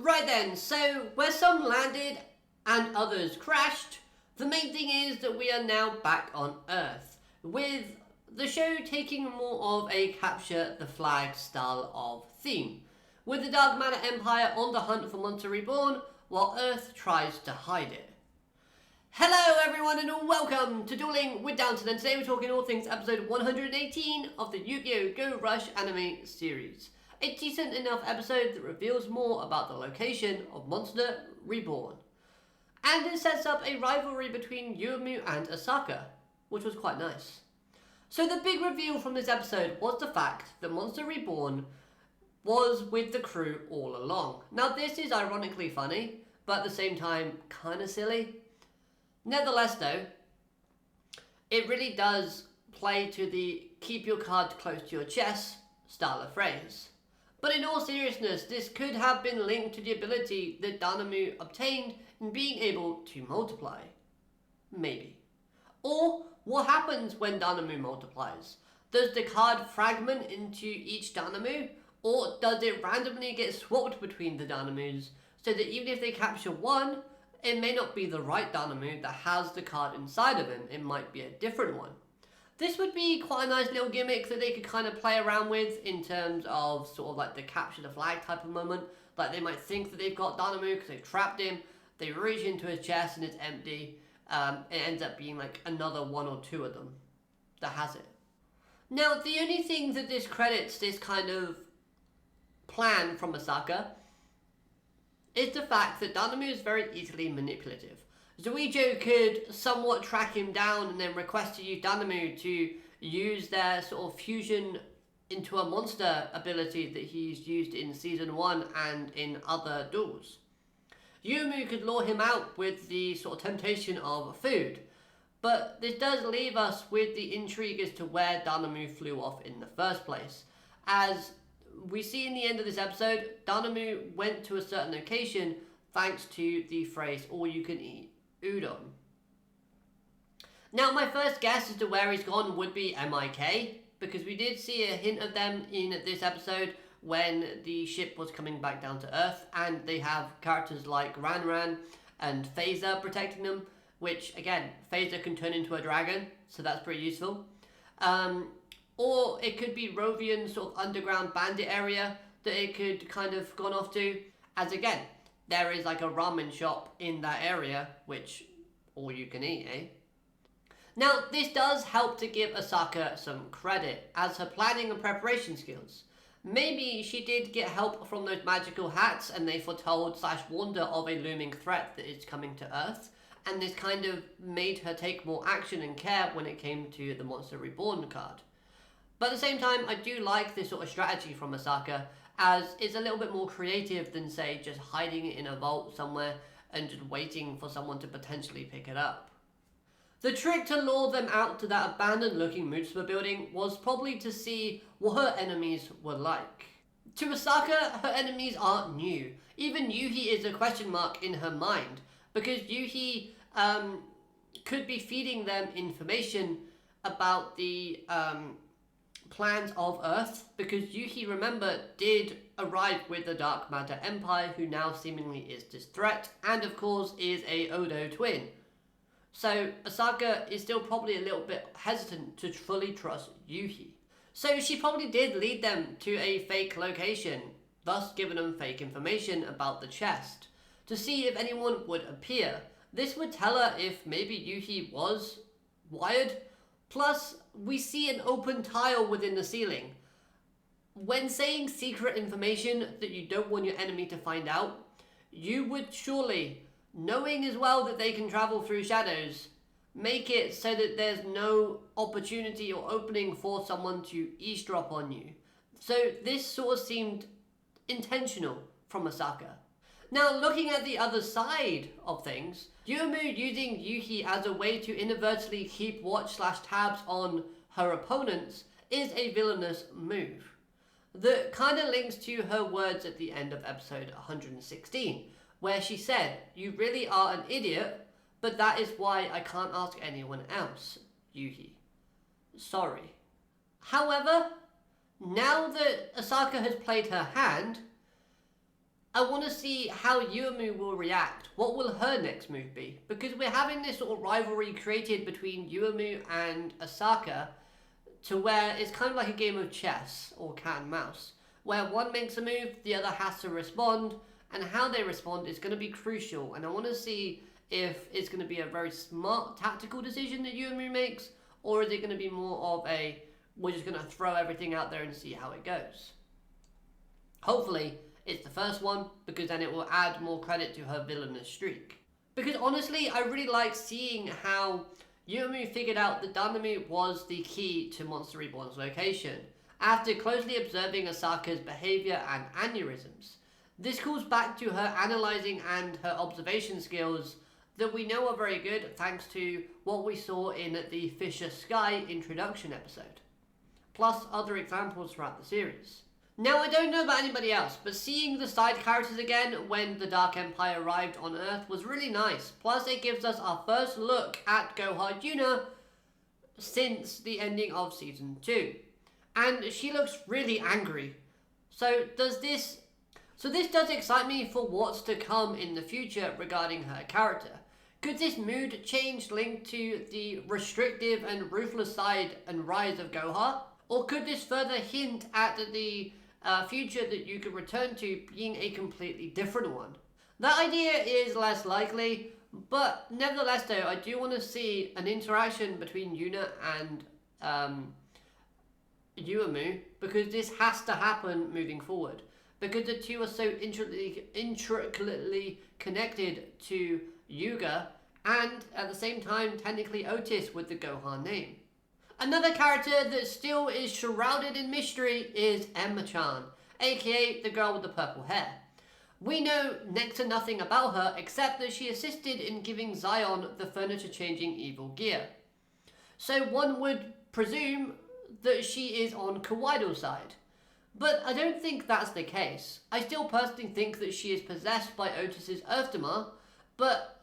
Right then, so where some landed and others crashed, the main thing is that we are now back on Earth, with the show taking more of a capture the flag style of theme, with the Dark Matter Empire on the hunt for Monster Reborn, while Earth tries to hide it. Hello everyone and welcome to Dueling with Downton, and today we're talking all things episode 118 of the Yugioh Go Rush anime series. A decent enough episode that reveals more about the location of Monster Reborn. And it sets up a rivalry between Yugioh and Asaka, which was quite nice. So the big reveal from this episode was the fact that Monster Reborn was with the crew all along. Now this is ironically funny, but at the same time kinda silly. Nevertheless though, it really does play to the keep your card close to your chest style of phrase. But in all seriousness, this could have been linked to the ability that Danamu obtained in being able to multiply. Maybe. Or, what happens when Danamu multiplies? Does the card fragment into each Danamu? Or does it randomly get swapped between the Danamus, so that even if they capture one, it may not be the right Danamu that has the card inside of him, it might be a different one. This would be quite a nice little gimmick that they could kind of play around with in terms of sort of like the capture the flag type of moment. Like they might think that they've got Danamu because they've trapped him, they reach into his chest and it's empty. It ends up being like another one or two of them that has it. Now the only thing that discredits this kind of plan from Asaka is the fact that Danamu is very easily manipulative. Yugioh could somewhat track him down and then request to use Danamu to use their sort of fusion into a monster ability that he's used in Season 1 and in other duels. Yugioh could lure him out with the sort of temptation of food, but this does leave us with the intrigue as to where Danamu flew off in the first place. As we see in the end of this episode, Danamu went to a certain location thanks to the phrase all you can eat udon. Now my first guess as to where he's gone would be MIK, because we did see a hint of them in this episode when the ship was coming back down to Earth, and they have characters like Ran and Phaser protecting them, which again, Phaser can turn into a dragon, so that's pretty useful. Or it could be Rovian's sort of underground bandit area that it could kind of gone off to, as again, there is like a ramen shop in that area, which all you can eat, eh? Now, this does help to give Asaka some credit as her planning and preparation skills. Maybe she did get help from those magical hats and they foretold / warned her of a looming threat that is coming to Earth, and this kind of made her take more action and care when it came to the Monster Reborn card. But at the same time, I do like this sort of strategy from Asaka, as it's a little bit more creative than, say, just hiding it in a vault somewhere and just waiting for someone to potentially pick it up. The trick to lure them out to that abandoned looking Mutsuma building was probably to see what her enemies were like. To Asaka, her enemies aren't new. Even Yuhi is a question mark in her mind, because Yuhi could be feeding them information about the plans of Earth, because Yuhi, remember, did arrive with the Dark Matter Empire, who now seemingly is this threat, and of course is a Odo twin. So Asaka is still probably a little bit hesitant to fully trust Yuhi. So she probably did lead them to a fake location, thus giving them fake information about the chest, to see if anyone would appear. This would tell her if maybe Yuhi was wired. Plus, we see an open tile within the ceiling. When saying secret information that you don't want your enemy to find out, you would surely, knowing as well that they can travel through shadows, make it so that there's no opportunity or opening for someone to eavesdrop on you. So this sort of seemed intentional from Asaka. Now, looking at the other side of things, Yugioh using Yuhi as a way to inadvertently keep watch / tabs on her opponents is a villainous move that kind of links to her words at the end of episode 116, where she said, "You really are an idiot, but that is why I can't ask anyone else, Yuhi. Sorry." However, now that Asaka has played her hand, I want to see how Yuumu will react. What will her next move be? Because we're having this sort of rivalry created between Yuumu and Asaka to where it's kind of like a game of chess or cat and mouse, where one makes a move, the other has to respond, and how they respond is going to be crucial. And I want to see if it's going to be a very smart tactical decision that Yuumu makes, or is it going to be more of a, we're just going to throw everything out there and see how it goes. Hopefully, it's the first one, because then it will add more credit to her villainous streak. Because honestly, I really like seeing how Yuumu figured out that Danami was the key to Monster Reborn's location, after closely observing Asaka's behaviour and aneurysms. This calls back to her analysing and her observation skills that we know are very good thanks to what we saw in the Fisher Sky introduction episode, plus other examples throughout the series. Now, I don't know about anybody else, but seeing the side characters again when the Dark Empire arrived on Earth was really nice. Plus, it gives us our first look at Gohar Yuna since the ending of Season 2. And she looks really angry. So this does excite me for what's to come in the future regarding her character. Could this mood change linked to the restrictive and ruthless side and rise of Gohar? Or could this further hint at the future that you could return to being a completely different one? That idea is less likely, but nevertheless though, I do want to see an interaction between Yuna and Yuumu, because this has to happen moving forward, because the two are so intricately connected to Yuga, and at the same time technically Otis with the Gohan name. Another character that still is shrouded in mystery is Emma-chan, aka the girl with the purple hair. We know next to nothing about her except that she assisted in giving Zion the furniture-changing evil gear. So one would presume that she is on Kawaido's side. But I don't think that's the case. I still personally think that she is possessed by Otis's Earthdemar, but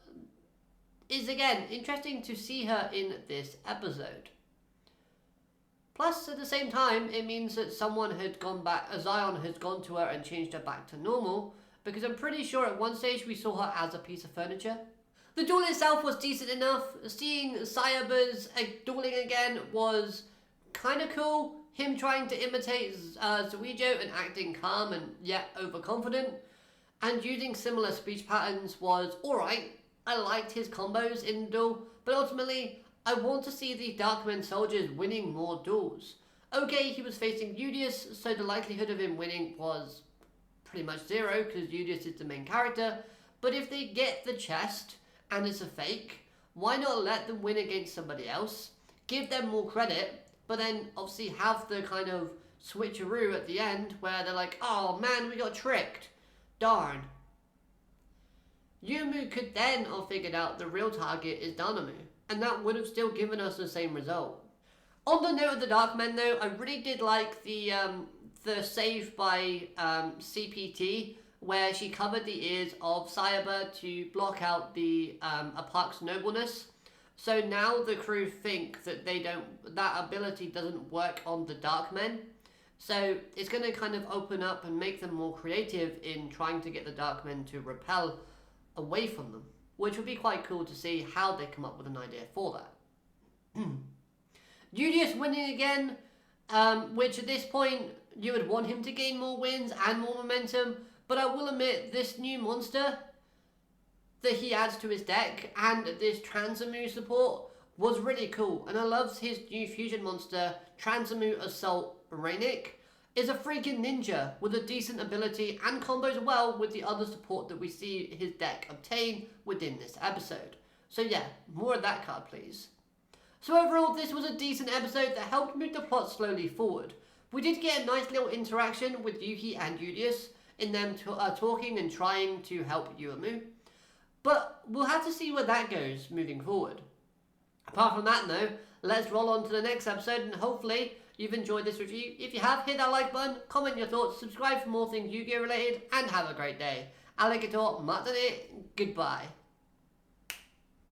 it's again interesting to see her in this episode. Plus, at the same time, it means that someone had gone back, Zion has gone to her and changed her back to normal, because I'm pretty sure at one stage we saw her as a piece of furniture. The duel itself was decent enough. Seeing Sayaba's dueling again was kind of cool. Him trying to imitate Yugioh and acting calm and yet overconfident, and using similar speech patterns was alright. I liked his combos in the duel, but ultimately, I want to see the Darkmen soldiers winning more duels. Okay, he was facing Yugioh, so the likelihood of him winning was pretty much zero, because Yugioh is the main character, but if they get the chest, and it's a fake, why not let them win against somebody else, give them more credit, but then obviously have the kind of switcheroo at the end, where they're like, oh man, we got tricked, darn. Yuumu could then have figured out the real target is Danamu, and that would have still given us the same result. On the note of the Darkmen though, I really did like the save by CPT, where she covered the ears of Sayaba to block out the Apak's nobleness. So now the crew think that that ability doesn't work on the Darkmen. So it's going to kind of open up and make them more creative in trying to get the Darkmen to repel away from them, which would be quite cool to see how they come up with an idea for that. Yugioh winning again, which at this point you would want him to gain more wins and more momentum, but I will admit this new monster that he adds to his deck and this Transamu support was really cool, and I love his new fusion monster, Transamu Assault Rainic, is a freaking ninja with a decent ability and combos well with the other support that we see his deck obtain within this episode. So yeah, more of that card please. So overall, this was a decent episode that helped move the plot slowly forward. We did get a nice little interaction with Yuki and Yugioh in them talking and trying to help Yuumu, but we'll have to see where that goes moving forward. Apart from that though, let's roll on to the next episode, and hopefully you've enjoyed this review. If you have, hit that like button, comment your thoughts, subscribe for more things Yu-Gi-Oh related, and have a great day. Alligator matane, goodbye.